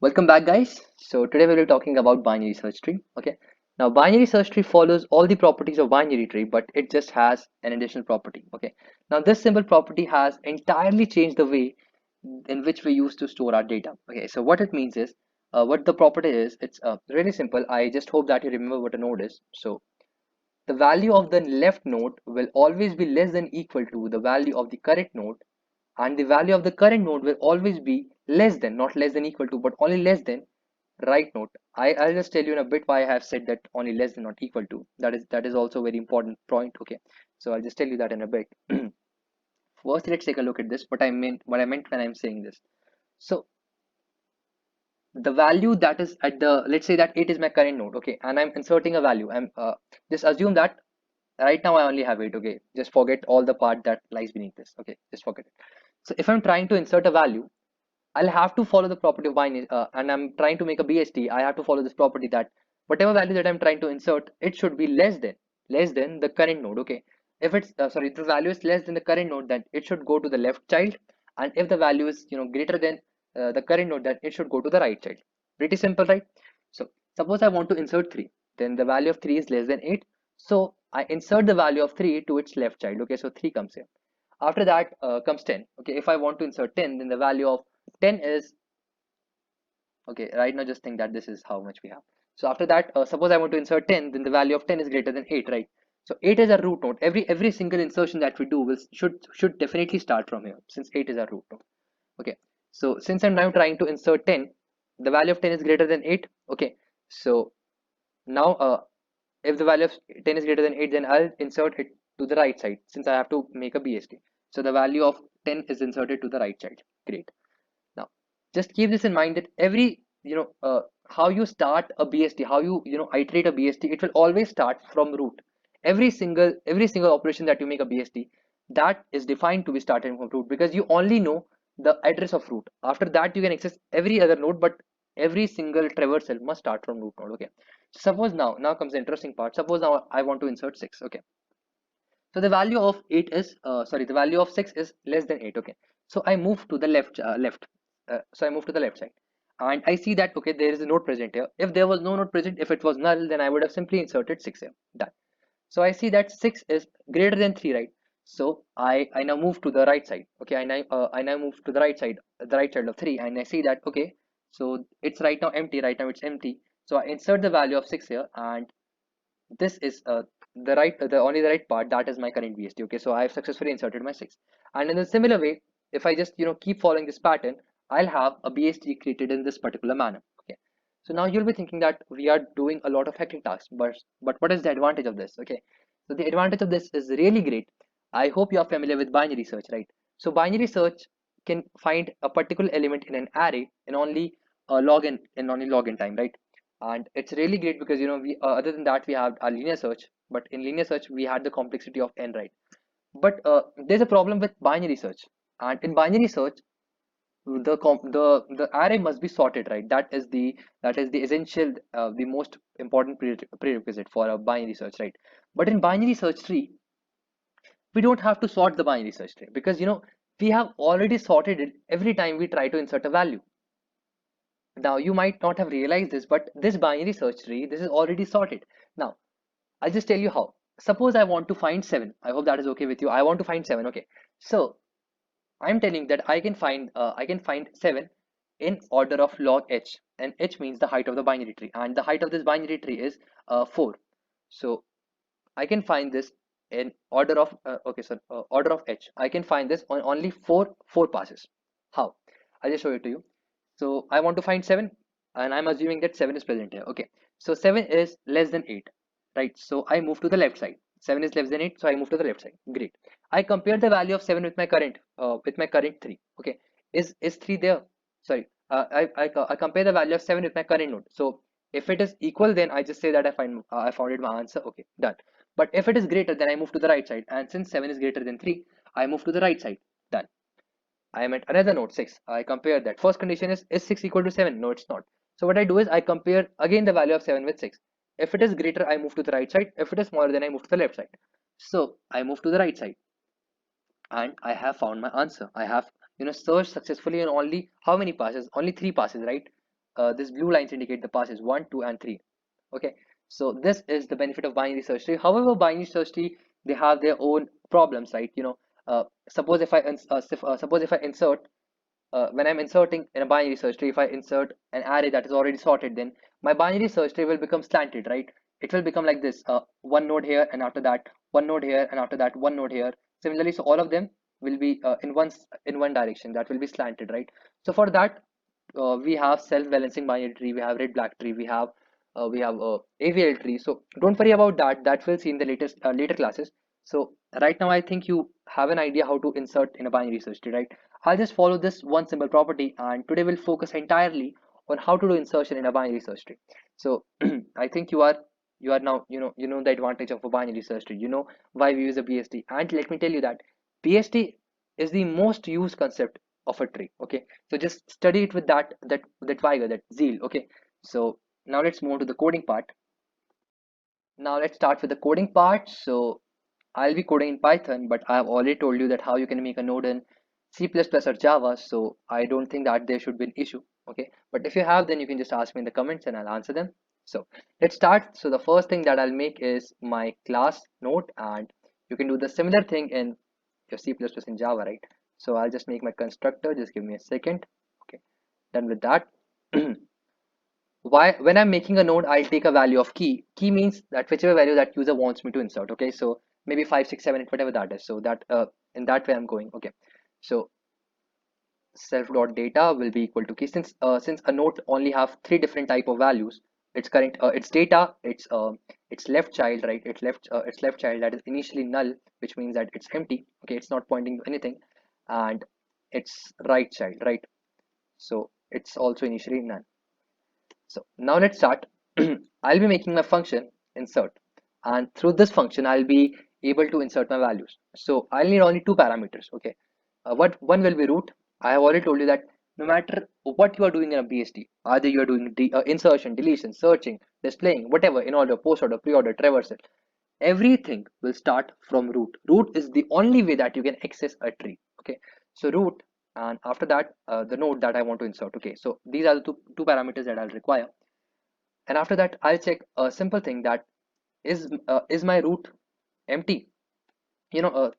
Welcome back, guys. So today we'll be talking about binary search tree. Okay. Now binary search tree follows all the properties of binary tree, but it just has an additional property. Okay. Now this simple property has entirely changed the way in which we used to store our data. Okay. So what it means is, what the property is, it's really simple. I just hope that you remember what a node is. So the value of the left node will always be less than equal to the value of the current node, and the value of the current node will always be less than, not less than equal to, but only less than right node. I'll just tell you in a bit why I have said that only less than not equal to. That is also a very important point. Okay, so I'll just tell you that in a bit. First, let's take a look at this. What I meant when I'm saying this. So the value that is at the, let's say that it is my current node. Okay, and I'm inserting a value. I'm just assume that right now I only have it. Okay, just forget all the part that lies beneath this. Okay, just forget it. So if I'm trying to insert a value, I'll have to follow the property of binary, and I'm trying to make a BST. I have to follow this property that whatever value that I'm trying to insert, it should be less than the current node. Okay, if it's sorry, if the value is less than the current node, then it should go to the left child, and if the value is greater than the current node, then it should go to the right child. Pretty simple, right? So suppose I want to insert 3, then the value of 3 is less than 8, so I insert the value of 3 to its left child. Okay, so 3 comes here. After that comes 10. Okay, if I want to insert 10, then the value of 10 is, okay, right now just think that this is how much we have. So after that, suppose I want to insert 10, then the value of 10 is greater than 8, right? So 8 is a root node. Every single insertion that we do will should definitely start from here, since 8 is a root node. Okay, so since I'm now trying to insert 10, the value of 10 is greater than 8. Okay, so now if the value of 10 is greater than 8, then I'll insert it to the right side, since I have to make a BST. So the value of 10 is inserted to the right side. Great. Now, just keep this in mind that every, how you start a BST, how you iterate a BST, it will always start from root. Every single operation that you make a BST, that is defined to be started from root, because you only know the address of root. After that, you can access every other node, but every single traversal must start from root node. Okay. So suppose now comes the interesting part. Suppose now I want to insert 6. Okay. So the value of 8 is, the value of 6 is less than 8. Okay. So I move to the left. So I move to the left side, and I see that, okay, there is a node present here. If there was no node present, if it was null, then I would have simply inserted 6 here. Done. So I see that 6 is greater than 3, right? So I now move to the right side. Okay, I now move to the right side of 3, and I see that, okay, so it's right now empty. Right now it's empty. So I insert the value of 6 here, and this is the right part, that is my current BST. Okay, so I have successfully inserted my 6, and in a similar way, if I just keep following this pattern, I'll have a BST created in this particular manner. Okay, so now you'll be thinking that we are doing a lot of hectic tasks, but what is the advantage of this? Okay, so the advantage of this is really great. I hope you are familiar with binary search, right? So binary search can find a particular element in an array in only log in time, right? And it's really great because we other than that we have our linear search, but in linear search we had the complexity of n, right? But there's a problem with binary search, and in binary search the array must be sorted, right? That is the essential, the most important prerequisite for a binary search, right? But in binary search tree, we don't have to sort the binary search tree, because we have already sorted it every time we try to insert a value. Now you might not have realized this, but this binary search tree, this is already sorted. Now I'll just tell you how. Suppose I want to find 7. I hope that is okay with you. I want to find 7. Okay. So I'm telling that I can find 7 in order of log h, and h means the height of the binary tree, and the height of this binary tree is 4. So I can find this in order of order of h. I can find this on only four passes. How? I'll just show it to you. So I want to find 7, and I'm assuming that 7 is present here. Okay. So 7 is less than 8, right? So I move to the left side. 7 is less than 8, so I move to the left side. Great. I compare the value of 7 with my current 3. Okay. Is 3 there? Sorry. I compare the value of 7 with my current node. So if it is equal, then I just say that I found it my answer. Okay, done. But if it is greater, then I move to the right side. And since 7 is greater than 3, I move to the right side. Done. I am at another node 6. I compare that. First condition is 6 equal to 7? No, it's not. So what I do is I compare again the value of 7 with 6. If it is greater, I move to the right side. If it is smaller, then I move to the left side. So I move to the right side, and I have found my answer. I have searched successfully in only how many passes? Only 3 passes, right? this blue lines indicate the passes 1, 2, and 3. Okay, so this is the benefit of binary search tree. However, binary search tree, they have their own problems, right? Suppose if suppose if I insert when I'm inserting in a binary search tree, if I insert an array that is already sorted, then my binary search tree will become slanted, right? It will become like this: one node here, and after that, one node here, and after that, one node here. Similarly, so all of them will be in one direction. That will be slanted, right? So for that, we have self-balancing binary tree, we have red-black tree, we have AVL tree. So don't worry about that. That we'll see in the later classes. So right now, I think you have an idea how to insert in a binary search tree, right? I'll just follow this one simple property, and today we'll focus entirely on how to do insertion in a binary search tree. So I think you are now you know the advantage of a binary search tree. You know why we use a BST, and let me tell you that BST is the most used concept of a tree. Okay, so just study it with that vigor, that zeal. Okay, so now let's move to the coding part. Now let's start with the coding part. So I'll be coding in Python, but I have already told you that how you can make a node in C++ or Java, so I don't think that there should be an issue. Okay, but if you have, then you can just ask me in the comments and I'll answer them. So let's start. So the first thing that I'll make is my class node, and you can do the similar thing in your C++ in Java, right? So I'll just make my constructor. Just give me a second. Okay, done with that. Why, when I'm making a node, I'll take a value of key. Key means that whichever value that user wants me to insert. Okay, so maybe 5, 6, 7, 8, whatever that is. So that in that way I'm going. Okay, so self dot data will be equal to key. Since a node only have three different type of values, its current, its data, its left child, right? Its left child, that is initially null, which means that it's empty. Okay, it's not pointing to anything, and its right child, right? So it's also initially none. So now let's start. I'll be making my function insert, and through this function I'll be able to insert my values. So I'll need only two parameters. Okay, what one will be root. I have already told you that no matter what you are doing in a BST, either you are doing insertion, deletion, searching, displaying, whatever, in order, post order, pre-order, traversal, everything will start from root. Root is the only way that you can access a tree. Okay, so root, and after that the node that I want to insert. Okay, so these are the two parameters that I'll require, and after that I'll check a simple thing, that is my root empty.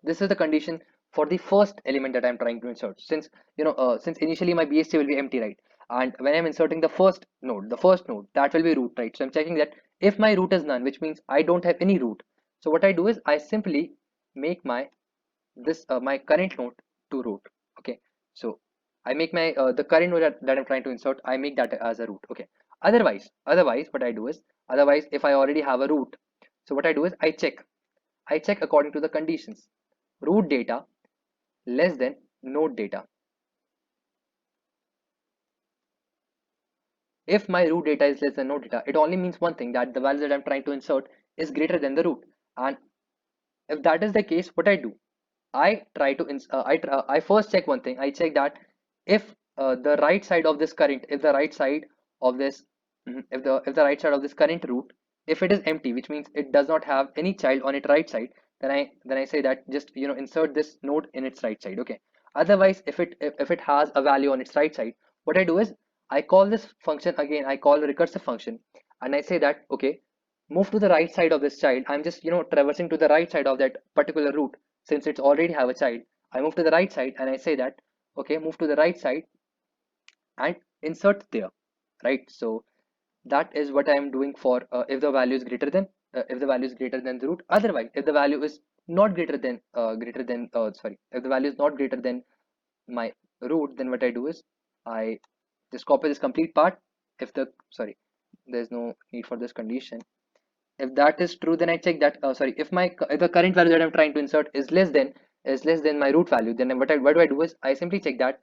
This is the condition for the first element that I'm trying to insert. Since initially my BST will be empty, right? And when I'm inserting the first node that will be root, right? So I'm checking that if my root is none, which means I don't have any root. So what I do is I simply make my current node to root. Okay, so I make my the current node that I'm trying to insert, I make that as a root. Okay, otherwise what I do is, otherwise if I already have a root, so what I do is I check according to the conditions. Root data less than node data. If my root data is less than node data, it only means one thing, that the value that I'm trying to insert is greater than the root. And if that is the case, what I do, I try to I first check one thing. I check that if the right side of this current, if the right side of this, if the right side of this current root, if it is empty, which means it does not have any child on its right side, then I say that just insert this node in its right side. Okay. Otherwise, if it has a value on its right side, what I do is I call this function again. I call a recursive function, and I say that okay, move to the right side of this child. I'm just traversing to the right side of that particular root, since it's already have a child. I move to the right side and I say that okay, move to the right side and insert there, right? So that is what I am doing for if the value is greater than the root. Otherwise, if the value is not if the value is not greater than my root, then what I do is I just copy this complete part. If the sorry There's no need for this condition. If that is true, then I check that if the current value that I'm trying to insert is less than my root value, then what do I do is I simply check that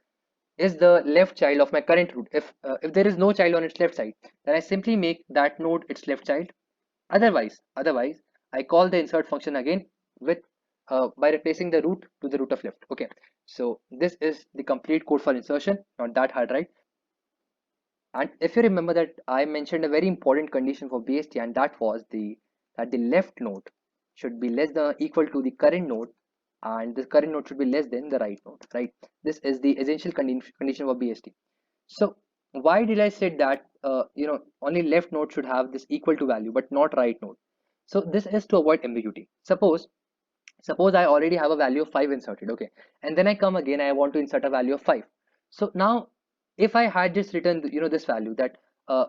is the left child of my current root. If there is no child on its left side, then I simply make that node its left child. Otherwise I call the insert function again with by replacing the root to the root of left. Okay, so this is the complete code for insertion, not that hard, right? And if you remember that I mentioned a very important condition for BST, and that was that the left node should be less than or equal to the current node, and the current node should be less than the right node, right? This is the essential condition for BST. So why did I say that only left node should have this equal to value but not right node? So this is to avoid ambiguity. Suppose I already have a value of 5 inserted, okay, and then I come again, I want to insert a value of 5. So now if I had just written this value that uh,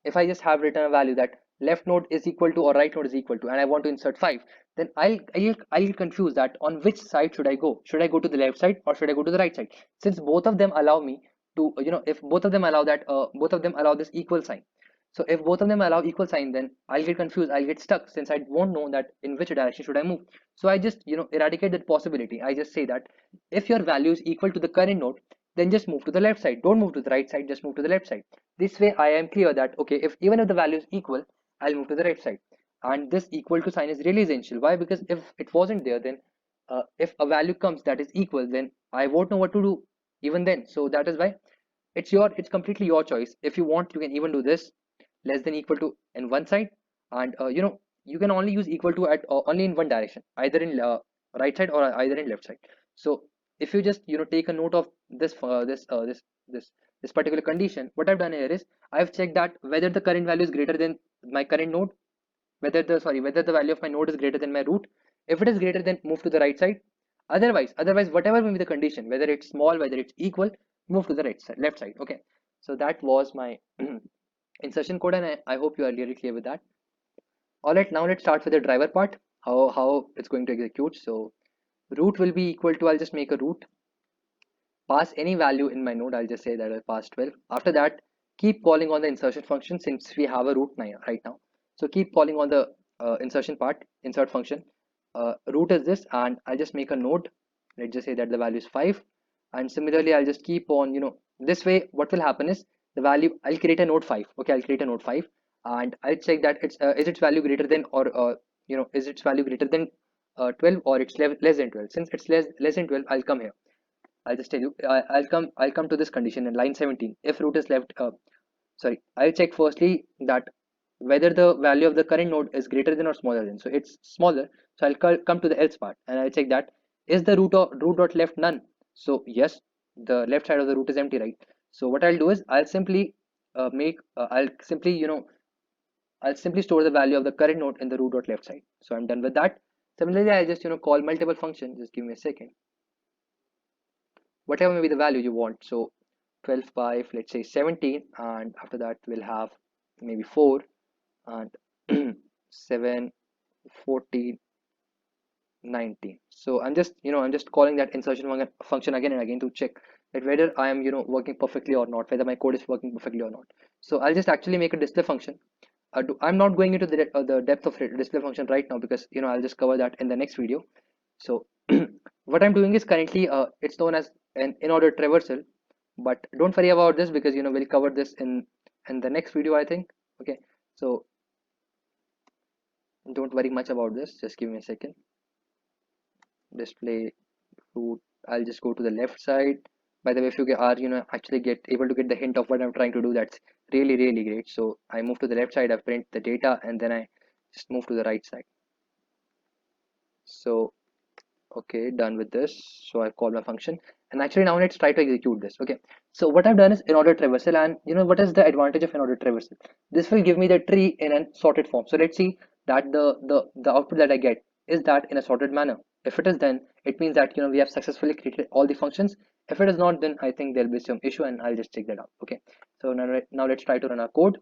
if I just have written a value that left node is equal to or right node is equal to, and I want to insert 5, then I'll get confused that on which side should I go. Should I go to the left side or should I go to the right side? Since both of them allow me to, if both of them allow that, both of them allow this equal sign. So if both of them allow equal sign, then I'll get confused, I'll get stuck, since I won't know that in which direction should I move. So I just, eradicate that possibility. I just say that if your value is equal to the current node, then just move to the left side. Don't move to the right side, just move to the left side. This way I am clear that, okay, if even if the value is equal, I'll move to the right side. And this equal to sign is really essential. Why? Because if it wasn't there, then if a value comes that is equal, then I won't know what to do even then. So that is why it's completely your choice. If you want, you can even do this less than equal to in one side, and you can only use equal to at only in one direction, either in right side or either in left side. So if you just take a note of this particular condition, what I've done here is I've checked that whether the current value is greater than my current node, whether the value of my node is greater than my root. If it is greater, then move to the right side. Otherwise whatever may be the condition, whether it's small, whether it's equal, move to the left side. Okay, so that was my insertion code, and I hope you are really clear with that. All right, now let's start with the driver part, how it's going to execute. So root will be equal to, I'll just make a root, pass any value in my node. I'll just say that I'll pass 12. After that, keep calling on the insertion function, since we have a root right now. So keep calling on the insert function. Root is this, and I'll just make a node. Let's just say that the value is 5. And similarly, I'll just keep on, this way what will happen is the value, I'll create a node 5. Okay, I'll create a node 5, and I'll check that it's is its value greater than, or is its value greater than 12, or it's less than 12. Since it's less than 12, I'll come here. I'll just tell you, I'll come to this condition in line 17. If root is left, sorry, I'll check firstly that whether the value of the current node is greater than or smaller than. So it's smaller, so I'll come to the else part, and I'll check that is the root dot left none. So yes, the left side of the root is empty, right? So what I'll do is I'll simply I'll simply store the value of the current node in the root dot left side. So I'm done with that. Similarly, I'll just call multiple functions. Just give me a second, whatever may be the value you want. So 12 by, let's say, 17, and after that we'll have maybe 4, and 7, 14, 19. So I'm just calling that insertion function again and again to check that whether I am working perfectly or not, whether my code is working perfectly or not. So I'll just actually make a display function. I'm not going into the depth of display function right now, because I'll just cover that in the next video. So what I'm doing is currently it's known as an in-order traversal, but don't worry about this, because we'll cover this in the next video, I think. Okay, so don't worry much about this, just give me a second. Display root, I'll just go to the left side. By the way, if you are actually get able to get the hint of what I'm trying to do, that's really great. So I move to the left side, I print the data, and then I just move to the right side. So okay, done with this. So I've called my function, and actually now let's try to execute this. Okay, so what I've done is in-order traversal, and what is the advantage of in-order traversal? This will give me the tree in a sorted form. So let's see that the output that I get is that in a sorted manner. If it is, then it means that we have successfully created all the functions. If it is not, then I think there'll be some issue, and I'll just check that out. Okay, so now let's try to run our code.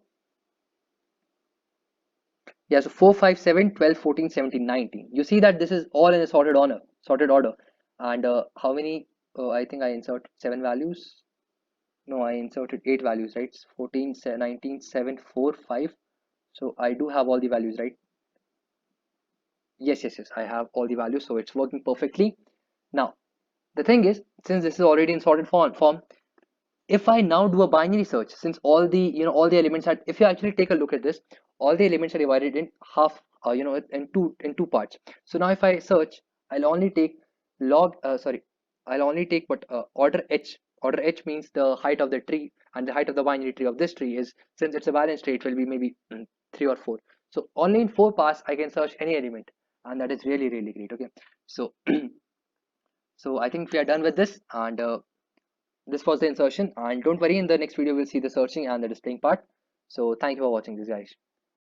Yeah, so 4, 5, 7, 12, 14, 17, 19. You see that this is all in a sorted order. And how many? I think I insert 7 values. No, I inserted 8 values, right? 14, 19, 7, 4, 5. So I do have all the values, right? Yes. I have all the values, so it's working perfectly. Now, the thing is, since this is already in sorted form, if I now do a binary search, since all the elements are, if you actually take a look at this, all the elements are divided in half, in two parts. So now if I search, I'll only take I'll only take what order h. Order h means the height of the tree, and the height of the binary tree of this tree is, since it's a balanced tree, it will be maybe 3 or 4. So only in 4 paths I can search any element, and that is really great. Okay, so so I think we are done with this, and This was the insertion, and don't worry, in the next video we'll see the searching and the displaying part. So thank you for watching this, guys.